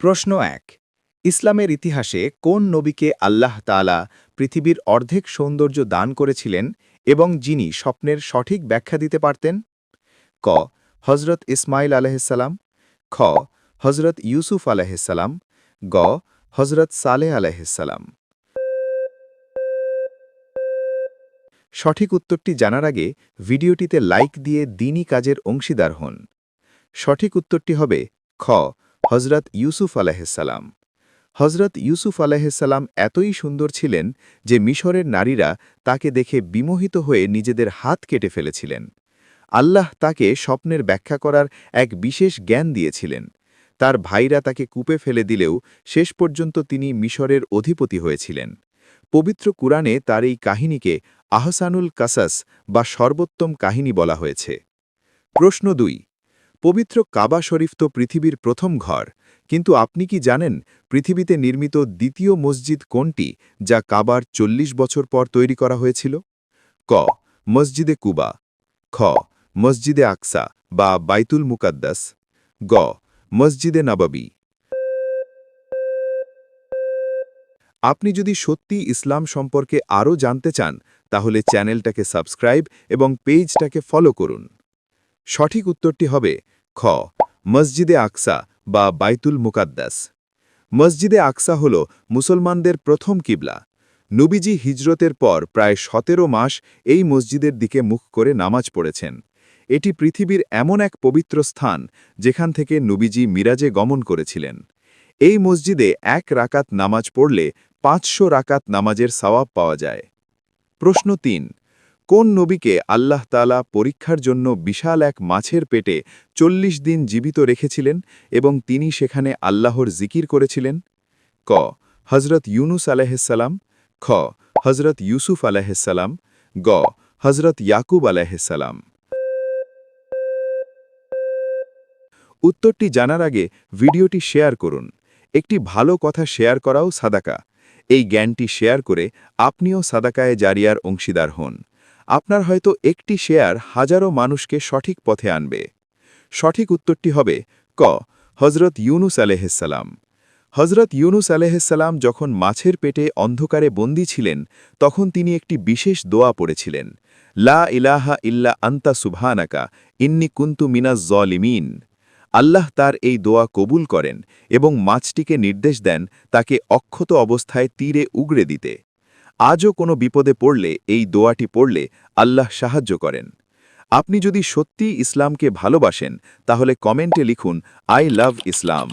প্রশ্ন ১। ইসলামের ইতিহাসে কোন নবীকে আল্লাহ তাআলা পৃথিবীর অর্ধেক সৌন্দর্য দান করেছিলেন এবং যিনি স্বপ্নের সঠিক ব্যাখ্যা দিতে পারতেন? ক। হজরত ইসমাইল আলাইহিসসালাম, খ। হজরত ইউসুফ আলাইহিসসালাম, গ। হজরত সালেহ আলাইহিসসালাম। সঠিক উত্তরটি জানার আগে ভিডিওটিতে লাইক দিয়ে দ্বীনি কাজের অংশীদার হন। সঠিক উত্তরটি হবে খ। হজরত ইউসুফ আলাইহিসসালাম। হজরত ইউসুফ আলাইহিসসালাম এতই সুন্দর ছিলেন যে মিশরের নারীরা তাকে দেখে বিমোহিত হয়ে নিজেদের হাত কেটে ফেলেছিলেন। আল্লাহ তাকে স্বপ্নের ব্যাখ্যা করার এক বিশেষ জ্ঞান দিয়েছিলেন। তার ভাইরা তাকে কূপে ফেলে দিলেও শেষ পর্যন্ত তিনি মিশরের অধিপতি হয়েছিলেন। পবিত্র কুরআনে তার এই কাহিনীকে আহসানুল কাসাস বা সর্বোত্তম কাহিনী বলা হয়েছে। প্রশ্ন ২। পবিত্র কাবা শরীফ তো পৃথিবীর প্রথম ঘর, কিন্তু আপনি কি জানেন পৃথিবীতে নির্মিত দ্বিতীয় মসজিদ কোনটি যা কাবার ৪০ বছর পর তৈরি করা হয়েছিল? ক। মসজিদে কুবা, খ। মসজিদে আকসা বা বাইতুল মুকাদ্দাস, গ। মসজিদে নববী। আপনি যদি সত্যি ইসলাম সম্পর্কে আরও জানতে চান তাহলে চ্যানেলটাকে সাবস্ক্রাইব এবং পেজটাকে ফলো করুন। সঠিক উত্তরটি হবে খ। মসজিদে আকসা বা বাইতুল মুকাদ্দাস। মসজিদে আকসা হল মুসলমানদের প্রথম কিবলা। নবীজি হিজরতের পর প্রায় ১৭ মাস এই মসজিদের দিকে মুখ করে নামাজ পড়েছেন। এটি পৃথিবীর এমন এক পবিত্র স্থান যেখান থেকে নবীজি মিরাজে গমন করেছিলেন। এই মসজিদে এক রাকাত নামাজ পড়লে ৫০০ রাকাত নামাজের সওয়াব পাওয়া যায়। প্রশ্ন ৩। কোন নবীকে আল্লাহ তাআলা পরীক্ষার জন্য বিশাল এক মাছের পেটে ৪০ দিন জীবিত রেখেছিলেন এবং তিনি সেখানে আল্লাহর জিকির করেছিলেন? ক। হজরত ইউনুস আলাইহিসসালাম, খ। হজরত ইউসুফ আলাইহিসসালাম, গ। হজরত ইয়াকুব আলাইহিসসালাম। উত্তরটি জানার আগে ভিডিওটি শেয়ার করুন। একটি ভালো কথা শেয়ার করাও সাদাকা। এই জ্ঞানটি শেয়ার করে আপনিও সাদাকায়ে জারিয়ার অংশীদার হন। আপনার হয়তো একটি শেয়ার হাজারো মানুষকে সঠিক পথে আনবে। সঠিক উত্তরটি হবে ক। হজরত ইউনুস আলাইহিসসালাম। হজরত ইউনুস আলাইহিসসালাম যখন মাছের পেটে অন্ধকারে বন্দী ছিলেন তখন তিনি একটি বিশেষ দোয়া পড়েছিলেন, লা ইলাহা ইল্লা আন্তা সুবহানাকা ইন্নী কুনতু মিনাজ জলিমিন। আল্লাহ তার এই দোয়া কবুল করেন এবং মাছটিকে নির্দেশ দেন তাকে অক্ষত অবস্থায় তীরে উগড়ে দিতে। আজও কোনো বিপদে পড়লে এই দোয়াটি পড়লে আল্লাহ সাহায্য করেন। আপনি যদি সত্যিই ইসলামকে ভালোবাসেন তাহলে কমেন্টে লিখুন, আই লাভ ইসলাম।